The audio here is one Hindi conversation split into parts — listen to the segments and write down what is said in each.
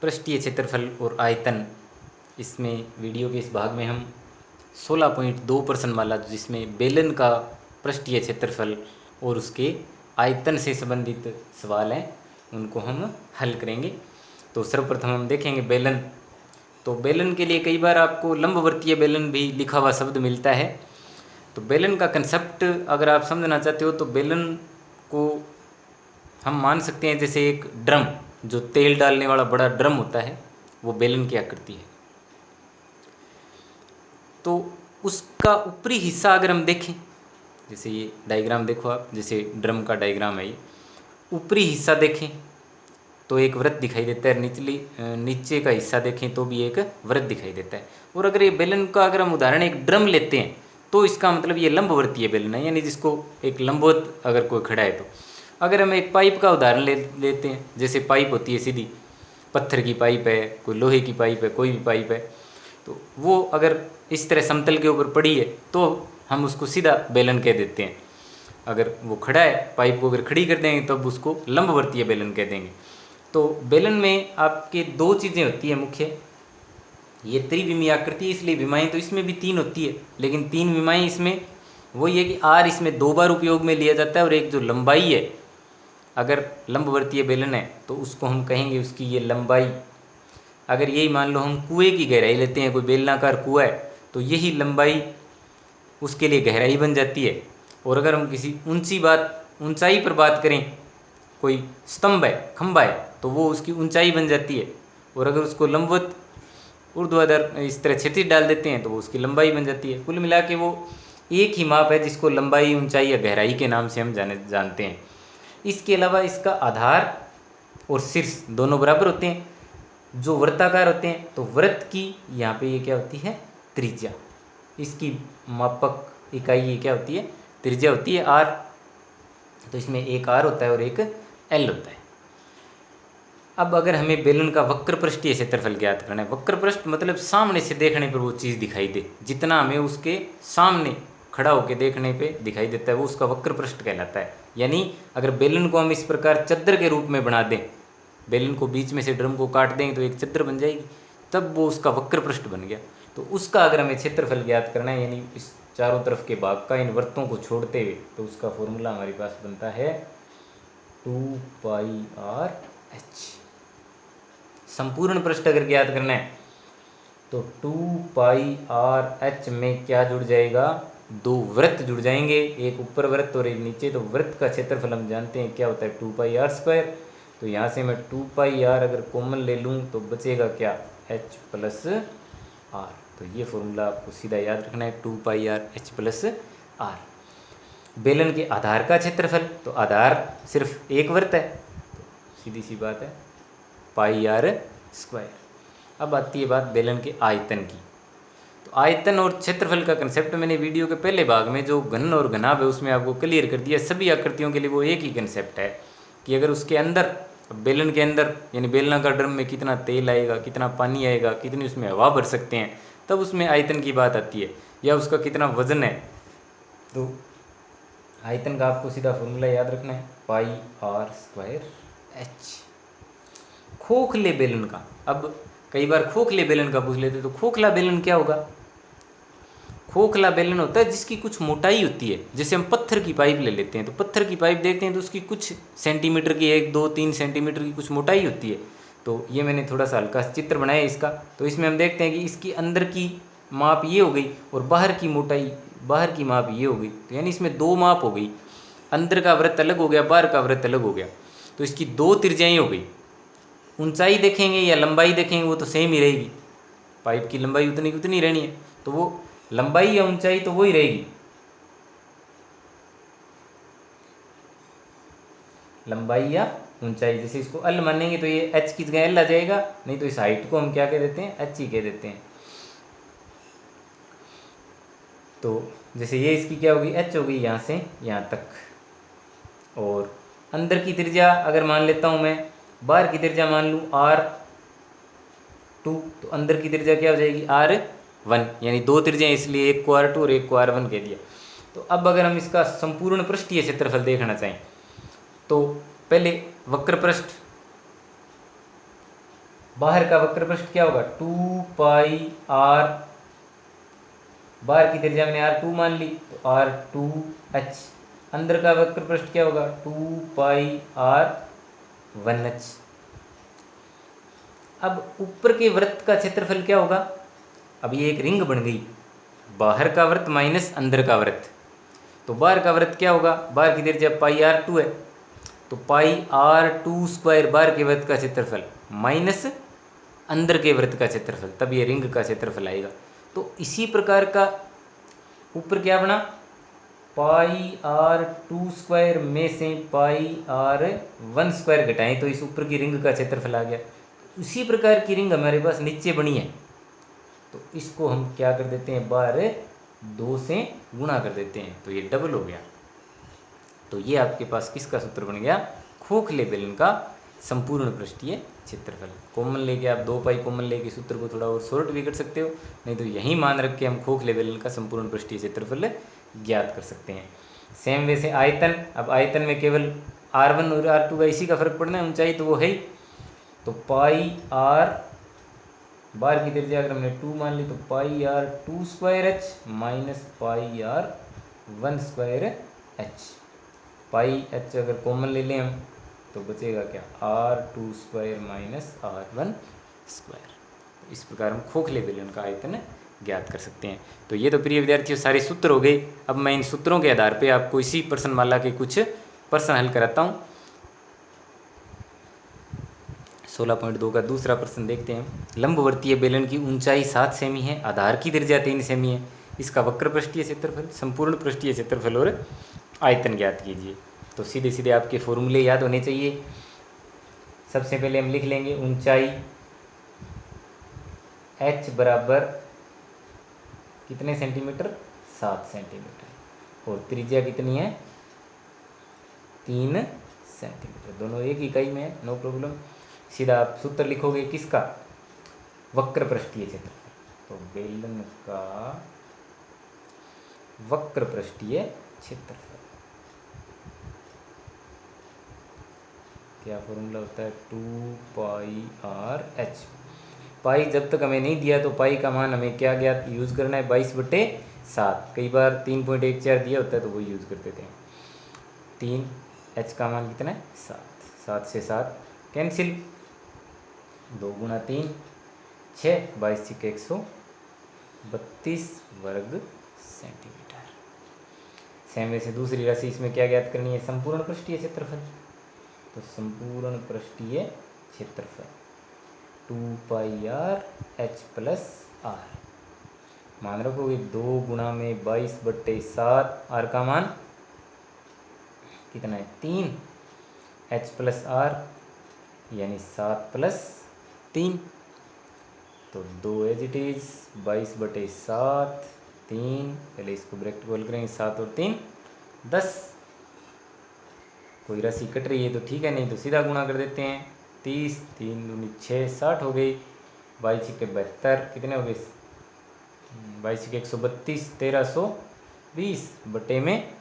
पृष्ठीय क्षेत्रफल और आयतन, इसमें वीडियो के इस भाग में हम 16.2% वाला जिसमें बेलन का पृष्ठीय क्षेत्रफल और उसके आयतन से संबंधित सवाल हैं उनको हम हल करेंगे। तो सर्वप्रथम हम देखेंगे बेलन। तो बेलन के लिए कई बार आपको लंबवर्तीय बेलन भी लिखा हुआ शब्द मिलता है। तो बेलन का कंसेप्ट अगर आप समझना चाहते हो तो बेलन को हम मान सकते हैं जैसे एक ड्रम, जो तेल डालने वाला बड़ा ड्रम होता है वो बेलन की आकृति है। तो उसका ऊपरी हिस्सा अगर हम देखें, जैसे ये डायग्राम देखो आप, जैसे ड्रम का डायग्राम है ये, ऊपरी हिस्सा देखें तो एक वृत्त दिखाई देता है, नीचे का हिस्सा देखें तो भी एक वृत्त दिखाई देता है। और अगर ये बेलन का अगर हम उदाहरण एक ड्रम लेते हैं तो इसका मतलब ये लंबवर्तीय बेलन है, यानी जिसको एक लंबवत अगर कोई खड़ा है। तो अगर हम एक पाइप का उदाहरण लेते हैं, जैसे पाइप होती है सीधी, पत्थर की पाइप है, कोई लोहे की पाइप है, कोई भी पाइप है, तो वो अगर इस तरह समतल के ऊपर पड़ी है तो हम उसको सीधा बेलन कह देते हैं। अगर वो खड़ा है, पाइप को अगर खड़ी कर देंगे तब उसको लंबवर्तीय बेलन कह देंगे। तो बेलन में आपके दो चीज़ें होती है मुख्य, ये त्रिविमीय आकृति, इसलिए विमाएँ तो इसमें भी 3 होती है, लेकिन 3 विमाएँ इसमें वही है कि आर इसमें 2 बार उपयोग में लिया जाता है। और एक जो लंबाई है, अगर लंबवर्तीय बेलन है तो उसको हम कहेंगे उसकी ये लंबाई। अगर यही मान लो हम कुएँ की गहराई लेते हैं, कोई बेलनाकार कुआं है, तो यही लंबाई उसके लिए गहराई बन जाती है। और अगर हम किसी ऊंचाई पर बात करें, कोई स्तंभ है, खंभा है, तो वो उसकी ऊंचाई बन जाती है। और अगर उसको लंबवत ऊर्ध्वाधर इस तरह क्षैतिज डाल देते हैं तो वो उसकी लंबाई बन जाती है। कुल मिला के वो एक ही माप है जिसको लंबाई, ऊंचाई या गहराई के नाम से हम जानते हैं। इसके अलावा इसका आधार और शीर्ष दोनों बराबर होते हैं, जो वृत्ताकार होते हैं। तो वृत्त की यहाँ पे ये क्या होती है, त्रिज्या, इसकी मापक इकाई ये क्या होती है, त्रिज्या होती है आर। तो इसमें एक आर होता है और एक एल होता है। अब अगर हमें बेलन का वक्र पृष्ठीय क्षेत्रफल ज्ञात करना है, वक्र पृष्ठ मतलब सामने से देखने पर वो चीज़ दिखाई दे, जितना हमें उसके सामने खड़ा होकर देखने पे दिखाई देता है वो उसका वक्र पृष्ठ कहलाता है। यानी अगर बेलन को हम इस प्रकार चद्र के रूप में बना दें, बेलन को बीच में से ड्रम को काट देंगे तो एक चद्र बन जाएगी, तब वो उसका वक्र पृष्ठ बन गया। तो उसका अगर हमें क्षेत्रफल ज्ञात करना है, यानी इस चारों तरफ के भाग का इन वृत्तों को छोड़ते हुए, तो उसका फॉर्मूला हमारे पास बनता है 2πr/h। संपूर्ण पृष्ठ अगर ज्ञात करना है तो 2πr/h में क्या जुड़ जाएगा, 2 वृत्त जुड़ जाएंगे, एक ऊपर वृत्त और एक नीचे। तो वृत्त का क्षेत्रफल हम जानते हैं क्या होता है, 2πr²। तो यहाँ से मैं 2πr अगर कॉमन ले लूँ तो बचेगा क्या, h+r। तो ये फॉर्मूला आपको सीधा याद रखना है, 2πr/h+r। बेलन के आधार का क्षेत्रफल, तो आधार सिर्फ एक वृत्त है, तो सीधी सी बात है πr²। अब आती है बात बेलन के आयतन की। तो आयतन और क्षेत्रफल का कंसेप्ट मैंने वीडियो के पहले भाग में जो घन और घनाभ है उसमें आपको क्लियर कर दिया। सभी आकृतियों के लिए वो एक ही कंसेप्ट है कि अगर उसके अंदर, बेलन के अंदर यानी बेलनाकार ड्रम में कितना तेल आएगा, कितना पानी आएगा, कितनी उसमें हवा भर सकते हैं, तब उसमें आयतन की बात आती है, या उसका कितना वजन है। तो आयतन का आपको सीधा फॉर्मूला याद रखना है, πr²h। खोखले बेलन का, अब कई बार खोखले बेलन का पूछ लेते तो खोखला बेलन क्या होगा। खोखला बेलन होता है जिसकी कुछ मोटाई होती है। जैसे हम पत्थर की पाइप ले लेते हैं, तो पत्थर की पाइप देखते हैं तो उसकी कुछ सेंटीमीटर की, 1, 2, 3 सेंटीमीटर की कुछ मोटाई होती है। तो ये मैंने थोड़ा सा हल्का चित्र बनाया इसका। तो इसमें हम देखते हैं कि इसकी अंदर की माप ये हो गई और बाहर की मोटाई, बाहर की माप ये हो गई। तो यानी इसमें 2 माप हो गई, अंदर का वृत्त अलग हो गया, बाहर का वृत्त अलग हो गया। तो इसकी 2 त्रिज्याएँ हो गई। ऊंचाई देखेंगे या लंबाई देखेंगे वो तो सेम ही रहेगी, पाइप की लंबाई उतनी की उतनी रहनी है, तो वो लंबाई या ऊंचाई तो वही रहेगी, लंबाई या ऊंचाई। जैसे इसको एल मानेंगे तो ये h की जगह एल आ जाएगा, नहीं तो इस हाइट को हम क्या कह देते हैं, h ही कह देते हैं। तो जैसे ये इसकी क्या होगी, h होगी यहाँ से यहाँ तक। और अंदर की त्रिज्या अगर मान लेता हूँ मैं, बाहर की त्रिज्या मान लूँ r2, तो अंदर की त्रिज्या क्या हो जाएगी, r1। यानी 2 त्रिज्याएँ, इसलिए एक को r2 और एक को r1 कह दिया। तो अब अगर हम इसका संपूर्ण पृष्ठीय क्षेत्रफल देखना चाहें तो पहले वक्र पृष्ठ, बाहर का वक्र पृष्ठ क्या होगा 2πr, बाहर की त्रिज्या मैंने R2 मान ली तो R2h। अंदर का वक्र पृष्ठ क्या होगा 2πr1h। अब ऊपर के वृत्त का क्षेत्रफल क्या होगा, अब ये एक रिंग बन गई, बाहर का वृत्त माइनस अंदर का वृत्त, तो बाहर का वृत्त क्या होगा, बाहर की त्रिज्या πr2 है तो πr2² बाहर के वृत्त का क्षेत्रफल माइनस अंदर के वृत्त का क्षेत्रफल, तब ये रिंग का क्षेत्रफल आएगा। तो इसी प्रकार का ऊपर क्या बना, πr2² में से πr1² घटाएं तो इस ऊपर की रिंग का क्षेत्रफल आ गया। उसी प्रकार की रिंग हमारे पास नीचे बनी है तो इसको हम क्या कर देते हैं, बार 2 से गुणा कर देते हैं तो ये डबल हो गया। तो ये आपके पास किसका सूत्र बन गया, खोखले बेलन का संपूर्ण पृष्ठीय क्षेत्रफल। कॉमन लेके आप 2π कॉमन लेके सूत्र को थोड़ा और शॉर्ट भी कर सकते हो, नहीं तो यही मान रख के हम खोखले बेलन का संपूर्ण पृष्ठीय क्षेत्रफल ज्ञात कर सकते हैं। सेम वैसे आयतन, अब आयतन में केवल R1 और R2 का इसी का फर्क पड़ना है, ऊंचाई तो वो है ही, तो πr बाहर की त्रिज्या अगर हमने 2 मान ली तो πr2² माइनस πr1² πh अगर कॉमन ले लें हम तो बचेगा क्या R2² माइनस R1²। इस प्रकार हम खोखले बेलन का आयतन ज्ञात कर सकते हैं। तो ये तो प्रिय विद्यार्थियों सारे सूत्र हो गए। अब मैं इन सूत्रों के आधार पे आपको इसी प्रश्नमाला के कुछ प्रश्न हल कराता हूँ। 16.2 का दूसरा प्रश्न देखते हैं। लंबवर्तीय बेलन की ऊंचाई 7 सेमी है, आधार की त्रिज्या 3 सेमी है, इसका वक्र पृष्ठीय क्षेत्रफल, संपूर्ण पृष्ठीय क्षेत्रफल और आयतन ज्ञात कीजिए। तो सीधे सीधे आपके फॉर्मूले याद होने चाहिए। सबसे पहले हम लिख लेंगे ऊंचाई h बराबर कितने सेंटीमीटर, 7 सेंटीमीटर, और त्रिज्या कितनी है 3 सेंटीमीटर, दोनों एक इकाई में है, नो प्रॉब्लम। सीधा आप सूत्र लिखोगे किसका, वक्र पृष्ठीय क्षेत्रफल, तो बेलन का वक्र पृष्ठीय क्षेत्रफल क्या फॉर्मूला होता है 2πrh। पाई जब तक हमें नहीं दिया तो पाई का मान हमें क्या ज्ञात यूज़ करना है 22/7। कई बार 3.14 दिया होता है तो वो यूज़ कर देते हैं। 3h का मान कितना है 7, 7 से 7 कैंसिल, 2 गुणा 3 6, 22 × 132 वर्ग सेंटीमीटर। सेम वैसे दूसरी राशि इसमें क्या ज्ञात करनी है, संपूर्ण पृष्ठीय क्षेत्रफल, तो संपूर्ण पृष्ठीय क्षेत्रफल 2πrh + r, मान रखोगे 2 गुणा में 22/7, r का मान कितना है 3, h + r यानी 7 + 3, तो 2 एज इट इज 22/7 3, पहले इसको ब्रैकेट खोल करेंगे 7 और 3 10। कोई राशि कट रही है तो ठीक है, नहीं तो सीधा गुणा कर देते हैं। 30, 3 दूनी 6, 60 हो गई, 22 × 72 कितने हो गए 22 × 132 1320 बटे में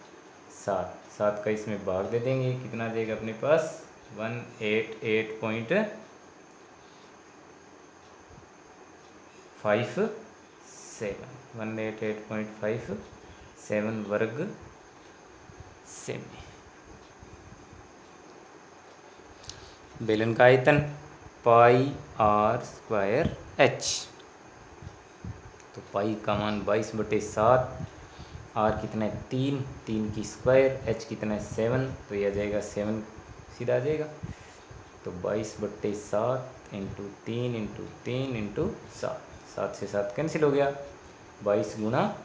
7, 7 का इसमें भाग दे देंगे, कितना आ जाएगा अपने पास 188.57 188.57 वर्ग सेमी। बेलन का आयतन πr²h, तो पाई का मान 22/7, r कितना है 3, 3 की स्क्वायर, h कितना है 7, तो यह आ जाएगा 7 सीधा आ जाएगा, तो 22/7 × 3 × 3 × 7, 7 से 7 कैंसिल हो गया, 22 गुणा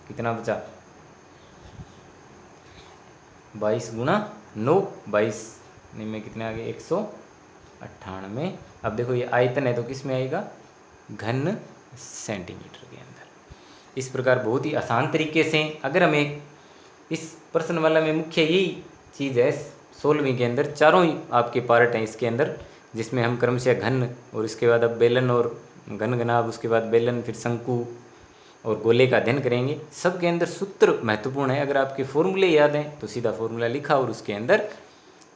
कितना बचा 22 गुणा 9, 22 में कितने आ गए 198। अब देखो ये आयतन है तो किस में आएगा घन सेंटीमीटर के अंदर। इस प्रकार बहुत ही आसान तरीके से, अगर हमें इस प्रश्नमाला में मुख्य यही चीज़ है 16वीं के अंदर, चारों ही आपके पार्ट हैं इसके अंदर, जिसमें हम क्रमशः घन और इसके बाद अब बेलन और घन घनाभ, उसके बाद बेलन, फिर शंकु और गोले का अध्ययन करेंगे। सब के अंदर सूत्र महत्वपूर्ण है। अगर आपके फॉर्मूले याद हैं तो सीधा फॉर्मूला लिखा और उसके अंदर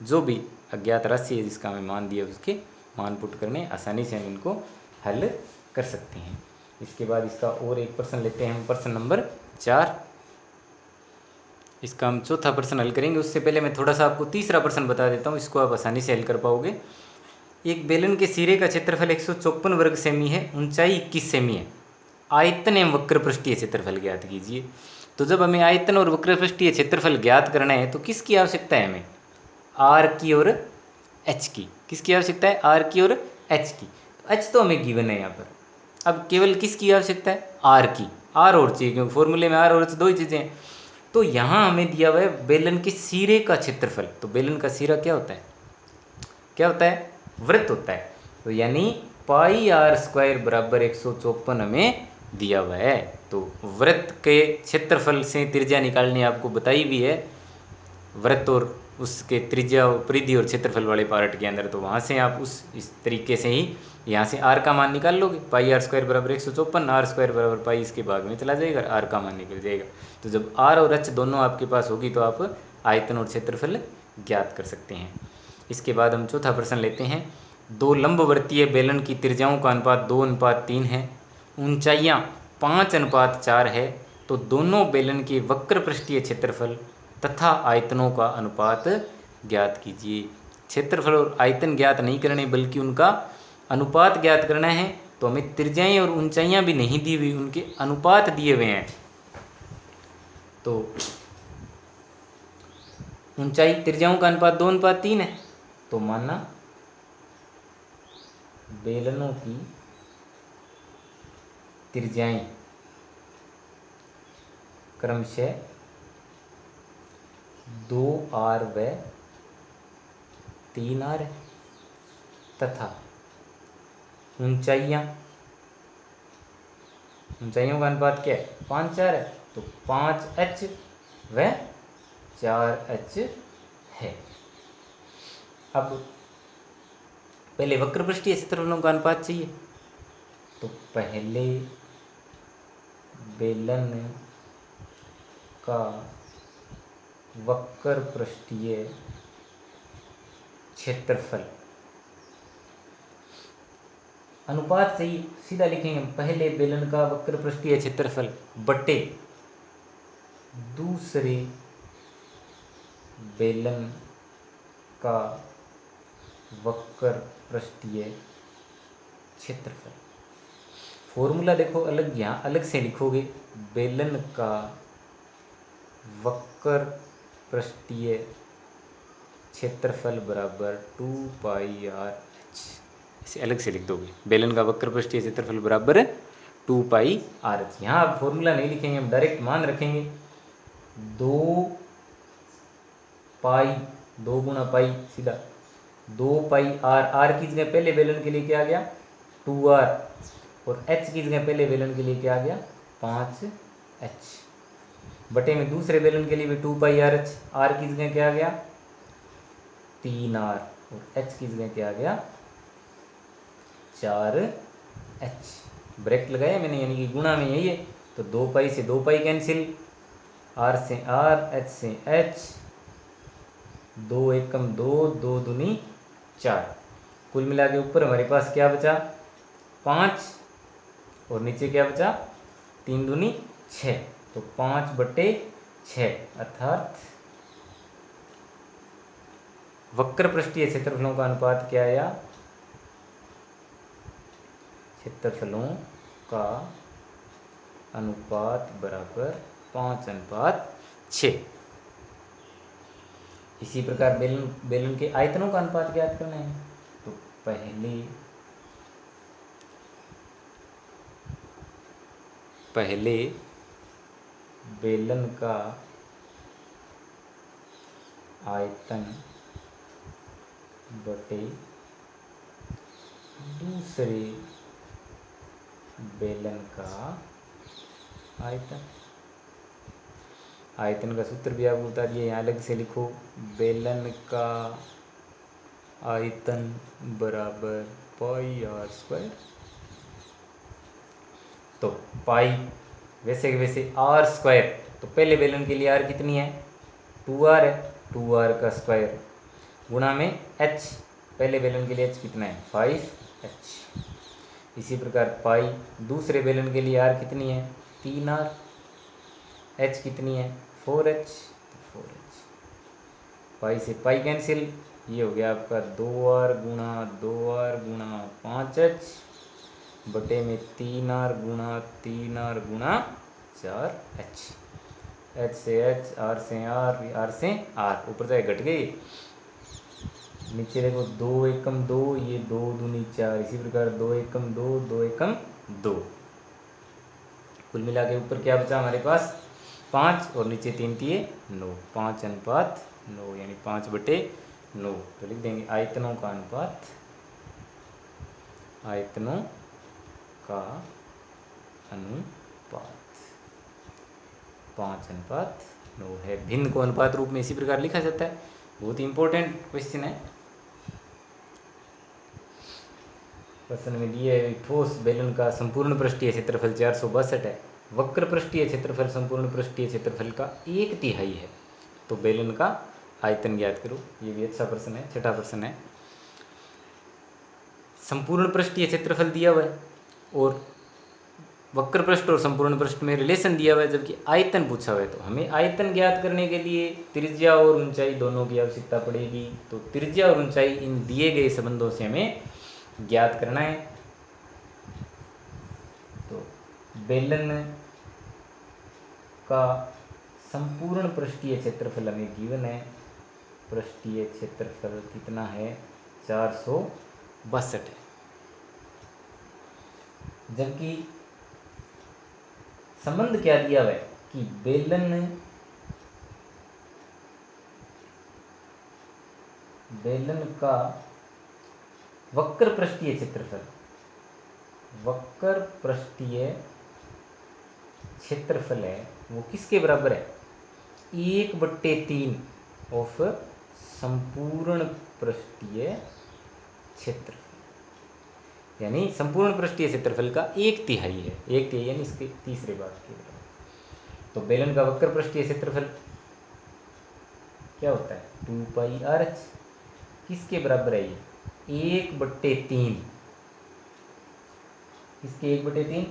जो भी अज्ञात राशि है जिसका हमें मान दिया, उसके मान पुट करने आसानी से हम इनको हल कर सकते हैं। इसके बाद इसका और एक प्रश्न लेते हैं हम, प्रश्न नंबर 4। इसका हम चौथा प्रश्न हल करेंगे। उससे पहले मैं थोड़ा सा आपको तीसरा प्रश्न बता देता हूँ, इसको आप आसानी से हल कर पाओगे। एक बेलन के सिरे का क्षेत्रफल 154 वर्ग सेमी है, ऊंचाई 21 सेमी है, आयतन एवं वक्र पृष्ठीय क्षेत्रफल ज्ञात कीजिए। तो जब हमें आयतन और वक्र पृष्ठीय क्षेत्रफल ज्ञात करना है तो किसकी आवश्यकता है हमें? आर की और एच की। किसकी आवश्यकता है? आर की और एच की। एच तो हमें गिवन है यहाँ पर, अब केवल किसकी आवश्यकता है? आर की। आर और चाहिए क्योंकि फॉर्मूले में आर और एच दो ही चीज़ें हैं। तो यहाँ हमें दिया हुआ है बेलन के सिरे का क्षेत्रफल। तो बेलन का सिरा क्या होता है? क्या होता है? वृत्त होता है। तो यानी पाई आर स्क्वायर बराबर 154 हमें दिया हुआ है। तो वृत्त के क्षेत्रफल से त्रिज्या निकालनी आपको बताई भी है, वृत्त और उसके त्रिज्या, परिधि और क्षेत्रफल वाले पार्ट के अंदर। तो वहाँ से आप इस तरीके से ही यहाँ से आर का मान निकाल लोगे। पाई आर स्क्वायर बराबर 154, आर स्क्वायर बराबर पाई इसके भाग में चला जाएगा, आर का मान निकल जाएगा। तो जब आर और एच दोनों आपके पास होगी तो आप आयतन और क्षेत्रफल ज्ञात कर सकते हैं। इसके बाद हम चौथा प्रश्न लेते हैं। दो लंबवर्तीय बेलन की त्रिज्याओं का अनुपात 2:3 है, ऊंचाइयाँ 5:4 है, तो दोनों बेलन के वक्र पृष्ठीय क्षेत्रफल तथा आयतनों का अनुपात ज्ञात कीजिए। क्षेत्रफल और आयतन ज्ञात नहीं करने बल्कि उनका अनुपात ज्ञात करना है। तो हमें त्रिज्याएं और ऊंचाइयां भी नहीं दी हुई, उनके अनुपात दिए हुए हैं। तो ऊंचाई त्रिज्याओं का अनुपात 2:3 है, तो माना बेलनों की त्रिज्याएं क्रमशः 2r व 3r है तथा ऊंचाइयों का अनुपात क्या है? 5:4 है, तो 5h व 4h है। अब पहले वक्र पृष्ठीय क्षेत्रफलों का अनुपात चाहिए, तो पहले बेलन का वक्र पृष्ठीय क्षेत्रफल अनुपात चाहिए। सीधा लिखेंगे हम, पहले बेलन का वक्र पृष्ठीय क्षेत्रफल बटे दूसरे बेलन का वक्र पृष्ठीय क्षेत्रफल। फॉर्मूला देखो अलग, यहाँ अलग से लिखोगे, बेलन का वक्र पृष्ठीय क्षेत्रफल बराबर 2πr/h, इसे अलग से लिख दोगे। बेलन का वक्र पृष्ठीय क्षेत्रफल बराबर 2πr/h। यहाँ आप फॉर्मूला नहीं लिखेंगे, हम डायरेक्ट मान रखेंगे। 2 गुणा पाई, सीधा 2πr। आर की जगह पहले बेलन के लिए क्या आ गया? 2r, और h की जगह पहले बेलन के लिए क्या आ गया? 5h, बटे में दूसरे बेलन के लिए भी 2πr/h। आर की जगह क्या आ गया? 3r, और h की जगह क्या आ गया? 4h। ब्रैकेट लगाया मैंने, यानी कि गुणा में यही है। तो 2π से 2π कैंसिल, r से r, h से h, 2 एकम 2, 2 दूनी 4। कुल मिला के ऊपर हमारे पास क्या बचा? 5, और नीचे क्या बचा? 3 दूनी 6, तो 5/6, अर्थात वक्र पृष्ठीय क्षेत्रफलों का अनुपात क्या आया? क्षेत्रफलों का अनुपात बराबर 5:6। इसी प्रकार बेलन के आयतनों का अनुपात ज्ञात करना है। तो पहले बेलन का आयतन बटे दूसरे बेलन का आयतन। आयतन का सूत्र भी आपको बता दिया, यहाँ अलग से लिखो। बेलन का आयतन बराबर πr²। तो पाई वैसे के वैसे r², तो पहले बेलन के लिए r कितनी है? 2r है, 2r का स्क्वायर। गुणा में h, पहले बेलन के लिए h कितना है 5h। इसी प्रकार पाई दूसरे बेलन के लिए r कितनी है 3r, h कितनी है 4h, 4h। पाई से पाई कैंसिल, ये हो गया आपका 2r गुणा 5h बटे में 3r गुणा 4h। h से h, r से r से r, ऊपर जाए घट गई, नीचे देखो 2 एकम 2, ये 2 दूनी 4, इसी प्रकार 2 एकम 2, 2 एकम 2। कुल मिला के ऊपर क्या बचा हमारे पास 5 और नीचे 3 दिए 9, 5:9 यानी 5/9। तो लिख देंगे आयतनों का अनुपात 5:9 है। भिन्न को अनुपात रूप में इसी प्रकार लिखा जाता है। बहुत ही इंपॉर्टेंट क्वेश्चन है। प्रश्न में दिए ठोस बेलन का संपूर्ण पृष्ठीय क्षेत्रफल 462 है, वक्र पृष्ठीय क्षेत्रफल संपूर्ण पृष्ठीय क्षेत्रफल का 1/3 है, तो बेलन का आयतन ज्ञात करो। ये भी अच्छा प्रश्न है, छठा प्रश्न है। संपूर्ण पृष्ठीय क्षेत्रफल दिया हुआ है और वक्र पृष्ठ और संपूर्ण पृष्ठ में रिलेशन दिया हुआ है, जबकि आयतन पूछा हुआ है। तो हमें आयतन ज्ञात करने के लिए त्रिज्या और ऊंचाई दोनों की आवश्यकता पड़ेगी। तो त्रिज्या और ऊंचाई इन दिए गए संबंधों से हमें ज्ञात करना है। तो बेलन का संपूर्ण पृष्ठीय क्षेत्रफल हमें गिवन है। पृष्ठीय क्षेत्रफल कितना है 462 है, जबकि संबंध क्या दिया हुआ है कि बेलन का वक्र पृष्ठीय क्षेत्रफल है वो किसके बराबर है 1/3 ऑफ संपूर्ण पृष्ठीय क्षेत्रफल, यानी संपूर्ण पृष्ठीय क्षेत्रफल का 1/3 है। 1/3 यानी इसके तीसरे भाग के बराबर। तो बेलन का वक्र पृष्ठीय क्षेत्रफल क्या होता है 2πrh, किसके बराबर है ये 1/3, किसके 1/3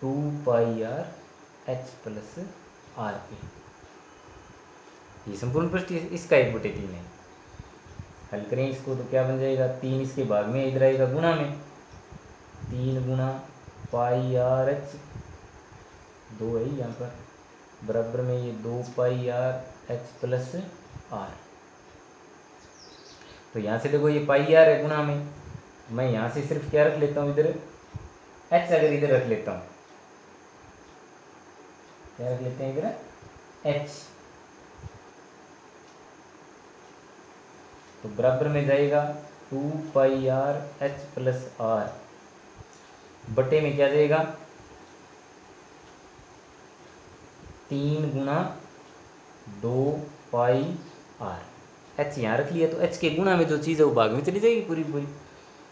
2πrh प्लस rp। ये संपूर्ण पृष्ठीय इसका 1/3 है। हल करें इसको तो क्या बन जाएगा 3 इसके भाग में, इधर आएगा गुणा में 3 गुणा πrh, 2 है यहाँ पर, बराबर में ये 2πrh प्लस r। तो यहाँ से देखो ये πr है गुणा में, मैं यहाँ से सिर्फ क्या रख लेता हूँ इधर h, अगर इधर रख लेता हूँ क्या रख लेते हैं इधर h, तो बराबर में जाएगा 2πrh प्लस r बटे में क्या जाएगा 3 गुणा 2πr। h यहाँ रख लिया तो h के गुणा में जो चीज़ है वो भाग में चली जाएगी पूरी पूरी।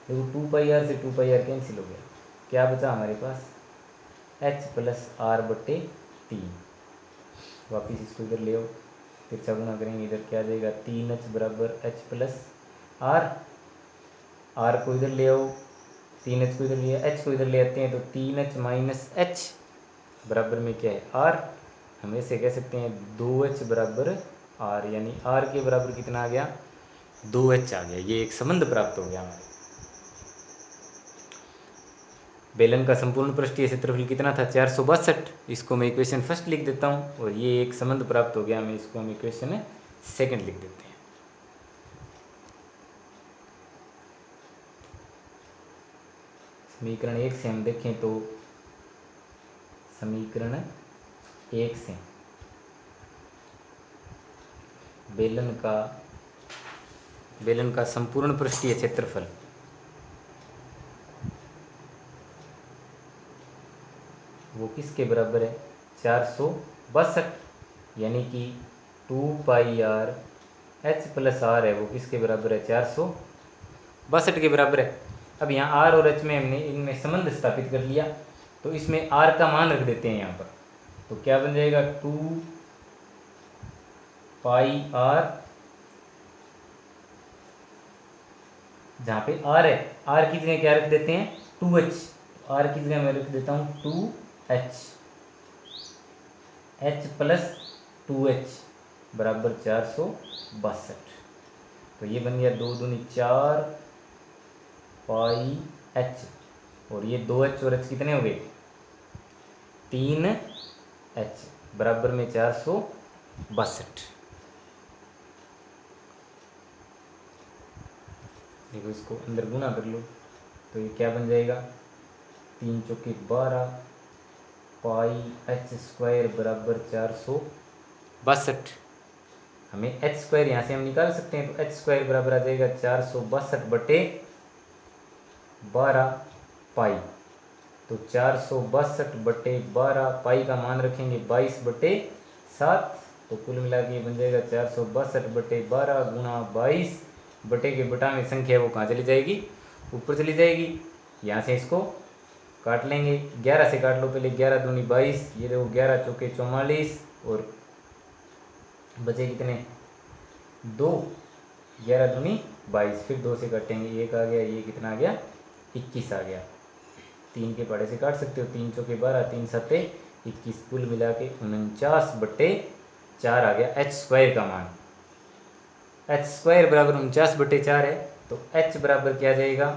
देखो 2πr से 2πr कैंसिल हो गया, क्या बचा हमारे पास h प्लस r बटे 3। वापिस इसको इधर ले आओ, तिरछा गुणा करेंगे, इधर क्या जाएगा 3h बराबर h प्लस r, r को इधर ले आओ, 3h को इधर लिया, h को इधर ले आते हैं तो 3h माइनस h बराबर में क्या है r। हम ऐसे कह सकते हैं 2h बराबर r, यानी r के बराबर कितना आ गया 2h आ गया। ये एक संबंध प्राप्त हो गया हमारे। बेलन का संपूर्ण पृष्ठीय क्षेत्रफल कितना था 462, इसको मैं इक्वेशन फर्स्ट लिख देता हूँ और ये एक संबंध प्राप्त हो गया, मैं इसको हम इक्वेशन सेकंड लिख देते हैं। समीकरण 1 से हम देखें तो समीकरण 1 से बेलन का संपूर्ण पृष्ठीय क्षेत्रफल वो किसके बराबर है 462, यानी कि 2πrh प्लस r है वो किसके बराबर है 462 के बराबर है। अब यहाँ r और h में हमने इनमें संबंध स्थापित कर लिया, तो इसमें r का मान रख देते हैं यहाँ पर, तो क्या बन जाएगा 2πr जहाँ पे आर है, आर की जगह क्या रख देते हैं 2h, आर की जगह मैं रख देता हूँ 2h, h प्लस 2h बराबर 462। तो ये बन गया 2 दूनी 4 पाई h, और ये 2h और h कितने हो गए 3h बराबर में 462। देखो इसको अंदर गुना कर लो तो ये क्या बन जाएगा 3 चौके 12 पाई h स्क्वायर बराबर 462। हमें h स्क्वायर यहाँ से हम निकाल सकते हैं, तो h स्क्वायर बराबर आ जाएगा 462 बटे 12 पाई। तो 462 बटे 12 पाई का मान रखेंगे 22 बटे 7, तो कुल मिला के बन जाएगा 462 बटे 12 गुणा 22 बटे के बटा में संख्या वो कहाँ चली जाएगी ऊपर चली जाएगी। यहाँ से इसको काट लेंगे, 11 से काट लो पहले, 11 दूनी 22, ये देखो 11 चौके 44 और बचे कितने 2, 11 दूनी 22, फिर 2 से काटेंगे 1 आ गया, ये कितना आ गया 21 आ गया। 3 के पहाड़े से काट सकते हो, 3 चौके 12, 3 सत्ते 21, कुल मिला के 49 बटे 4 आ गया h स्क्वायर का मान। h स्क्वायर बराबर 49 बटे 4 है, तो h बराबर क्या जाएगा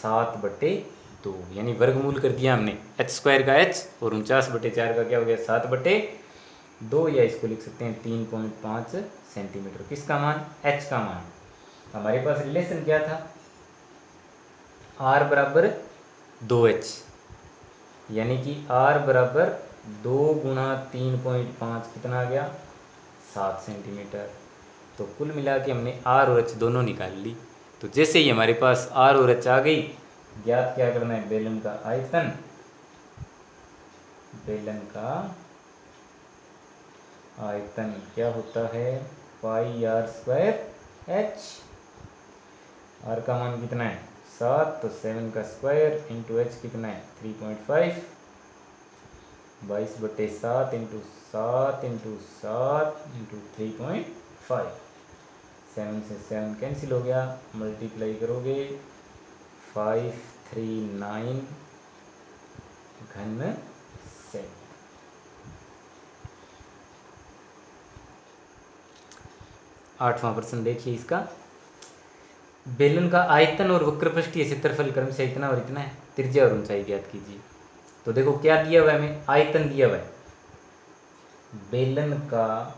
7 बटे 2, यानी वर्गमूल कर दिया हमने h स्क्वायर का h और 49 बटे 4 का क्या हो गया 7 बटे 2, या इसको लिख सकते हैं 3.5 सेंटीमीटर। किसका मान h का मान। हमारे पास रिलेशन क्या था r बराबर 2h, यानी कि r बराबर 2 गुणा 3.5 कितना आ गया 7 सेंटीमीटर। तो कुल मिला के हमने r और h दोनों निकाल ली। तो जैसे ही हमारे पास r और h आ गई, ज्ञात क्या करना है बेलन का आयतन, बेलन का आयतन क्या होता है पाई r स्क्वायर h, r का मान कितना है 7, तो 7 का स्क्वायर इंटू h कितना है 3.5, 22 बटे 7 इंटू 7 इंटू 7 इंटू 3.5, 7 से 7 कैंसिल हो गया, मल्टीप्लाई करोगे 539 घन से। 8वां प्रश्न देखिए इसका, बेलन का आयतन और वक्रपृष्ठीय क्षेत्रफल क्रम से इतना और इतना है, त्रिज्या और ऊंचाई ज्ञात कीजिए। तो देखो क्या दिया हुआ है हमें आयतन दिया हुआ है, बेलन का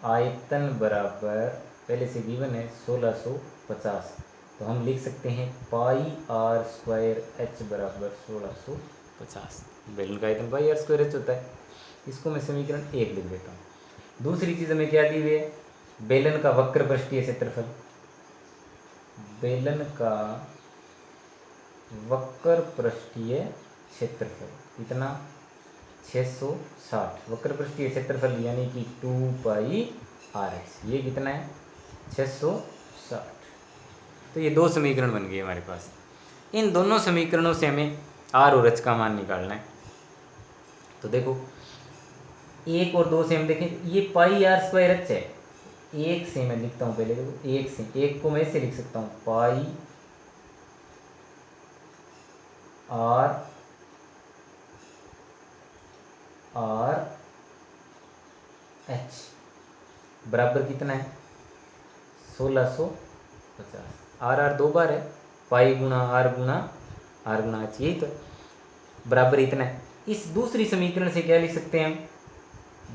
आयतन बराबर पहले से गिवन है 1650, तो हम लिख सकते हैं पाई r स्क्वायर h बराबर 1650। बेलन का आयतन पाई r स्क्वायर h होता है, इसको मैं समीकरण 1 लिख देता हूँ। दूसरी चीज़ हमें क्या दी हुई है बेलन का वक्रपृष्ठीय क्षेत्रफल, बेलन का वक्रपृष्ठीय क्षेत्रफल इतना 660, वक्रपृष्ठीय क्षेत्रफल यानी कि 2 पाई r, ये कितना है 660। तो ये दो समीकरण बन गए हमारे पास। इन दोनों समीकरणों से हमें r और h का मान निकालना है। तो देखो 1 और 2 से हम देखें, ये पाई r स्क्वायर h है, 1 से मैं लिखता हूँ पहले, देखो 1 से, 1 को मैं ऐसे लिख सकता हूँ पाई r h बराबर कितना है 1650। r दो बार है, पाई गुणा r गुणा h, यही तो बराबर इतना है। इस दूसरी समीकरण से क्या लिख सकते हैं हम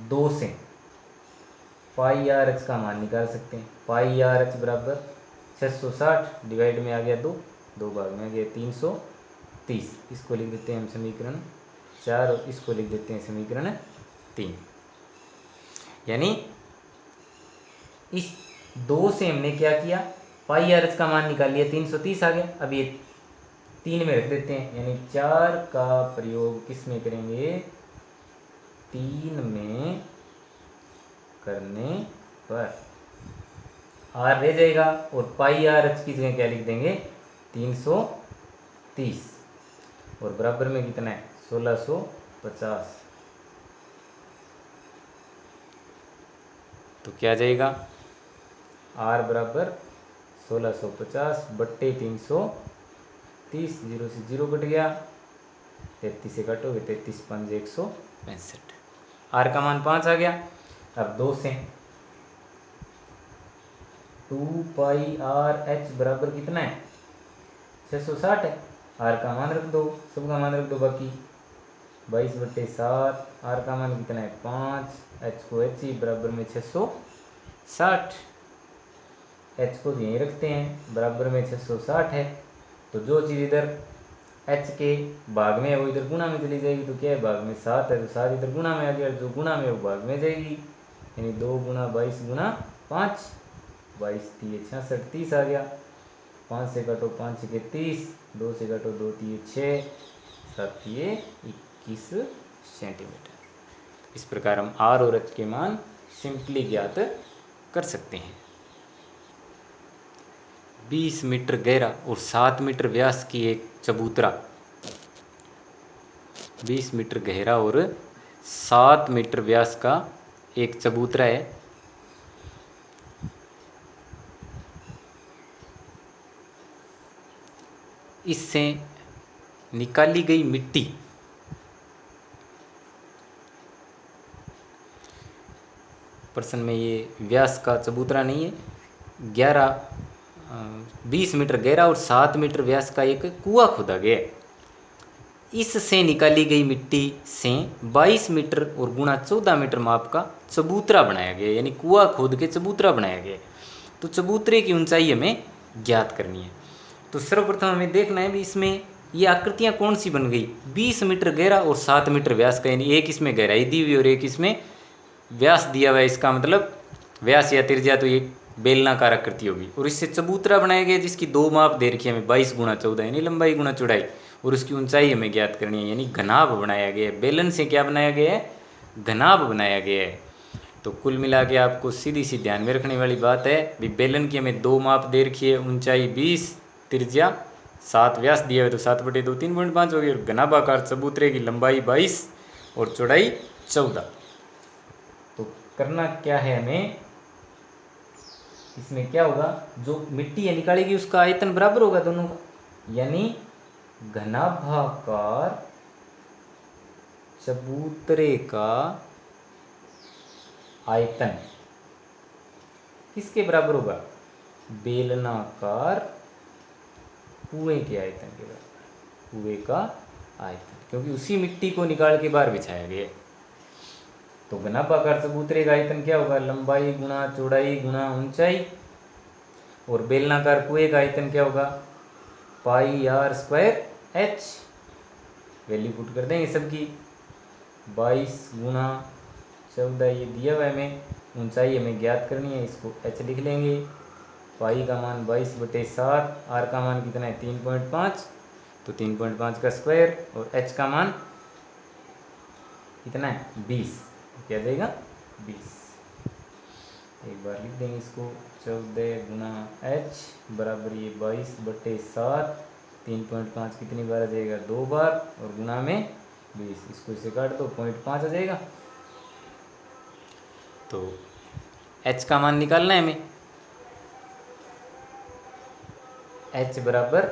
2 से पाई r h का मान निकाल सकते हैं। पाई r h बराबर 660 डिवाइड में आ गया 2, 2 भाग में आ गया 330, इसको लिख देते हैं हम समीकरण 4 और इसको लिख देते हैं समीकरण 3। यानी इस 2 से हमने क्या किया पाई r h का मान निकाल लिया, 330 आ गया। अब ये 3 में रख देते हैं, यानी 4 का प्रयोग किस में करेंगे 3 में करने पर r रह जाएगा, और पाई r h की जगह क्या लिख देंगे 330, और बराबर में कितना है 1650। तो क्या जाएगा r बराबर 1650 बट्टे 330, 0 से 0 कट गया, 33 से काटोगे 33 5 165, आर का मान 5 आ गया। अब 2 से 2 पाई आर एच बराबर कितना है 660 है, आर का मान रख दो, सब का मान रख दो, बाकी 22/7, आर का मान कितना है 5, एच को एच ही बराबर में 660, एच को यहीं रखते हैं, बराबर में 660 है। तो जो चीज़ इधर एच के भाग में है वो इधर गुणा में चली जाएगी, तो क्या है भाग में 7 है, तो 7 इधर गुणा में आ गया, जो गुणा में वो भाग में जाएगी, यानी 2 गुणा 22 गुणा 5, 22 3 66 30 आ गया, 5 से काटो 5 के 30, 2 से काटो 2 3 6, 7 21 सेंटीमीटर। इस प्रकार हम आर और एच के मान सिंपली ज्ञात कर सकते हैं। 20 मीटर गहरा और 7 मीटर व्यास की एक चबूतरा, 20 मीटर गहरा और 7 मीटर व्यास का एक चबूतरा है। इससे निकाली गई मिट्टी प्रश्न में ये व्यास का चबूतरा नहीं है, 20 मीटर गहरा और 7 मीटर व्यास का एक कुआं खोदा गया। इससे निकाली गई मिट्टी से 22 मीटर और गुणा 14 मीटर माप का चबूतरा बनाया गया, यानी कुआं खोद के चबूतरा बनाया गया। तो चबूतरे की ऊंचाई हमें ज्ञात करनी है। तो सर्वप्रथम हमें देखना है भी इसमें ये आकृतियाँ कौन सी बन गई, 20 मीटर गहरा और 7 मीटर व्यास का, यानी एक इसमें गहराई दी हुई और एक इसमें व्यास दिया हुआ है। इसका मतलब व्यास या त्रिज्या तो ये बेलनाकार आकृति होगी, और इससे चबूतरा बनाया गया जिसकी 2 माप दे रखी है हमें, 22 गुणा 14 यानी लंबाई गुणा चौड़ाई, और उसकी ऊंचाई हमें ज्ञात करनी है, यानी घनाभ बनाया गया है। बेलन से क्या बनाया गया है, घनाभ बनाया गया है। तो कुल मिला के आपको सीधी सी ध्यान में रखने वाली बात है भी बेलन की हमें 2 माप दे रखी है, ऊंचाई 20, त्रिज्या 7, व्यास दिया है तो 7/2 3.5 हो गई, और घनाभाकार चबूतरे की लंबाई 22 और चौड़ाई 14। तो करना क्या है हमें, इसमें क्या होगा, जो मिट्टी है निकालेगी उसका आयतन बराबर होगा दोनों का, यानी घनाभाकार चबूतरे का आयतन किसके बराबर होगा, बेलनाकार कुएं के आयतन के बराबर, कुएं का आयतन, क्योंकि उसी मिट्टी को निकाल के बाहर बिछाया गया। तो घनाभाकार चबूतरे का आयतन क्या होगा, लंबाई गुणा चौड़ाई गुणा ऊंचाई, और बेलनाकार कुएं का आयतन क्या होगा, pi r square h, value put कर देंगे सबकी, 22 गुणा 14 ये दिया हुआ है हमें, ऊंचाई हमें ज्ञात करनी है, इसको एच लिख लेंगे, पाई का मान 22/7, आर का मान कितना है 3.5, तो 3.5 का स्क्वायर, और एच का मान कितना है 20, क्या जाएगा 20। एक बार लिख देंगे इसको, 14 गुणा एच बराबर ये 22/7, 3.5 कितनी बार आ जाएगा 2 बार, और गुणा में 20, इसको इसे काट दो 0.5 आ जाएगा। तो h का मान निकालना है हमें, h बराबर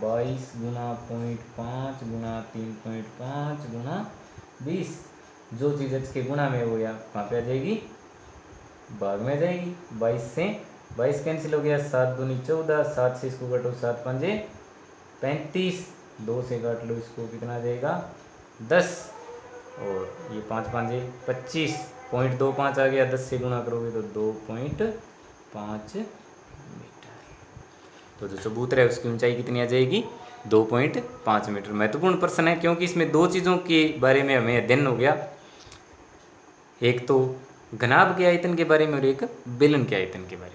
22 गुणा 0.5 गुणा 3.5 गुणा 20, जो चीज़ h के गुणा में वो यहाँ कहाँ पे आ जाएगी, भाग में आ जाएगी। 22 से 22 कैंसिल हो गया, 7 दूनी 14, 7 से इसको काटो 7 पंजे 35, 2 से काट लो इसको कितना आ जाएगा 10, और ये 5 पंजे 25, 0.25 आ गया, 10 से गुणा करोगे तो 2.5 मीटर। तो जो चबूतरा है उसकी ऊंचाई कितनी आ जाएगी 2.5 मीटर। महत्वपूर्ण प्रश्न है क्योंकि इसमें 2 चीज़ों के बारे में हमें अध्ययन हो गया, एक तो घनाभ के आयतन के बारे में और एक बेलन के आयतन के बारे में।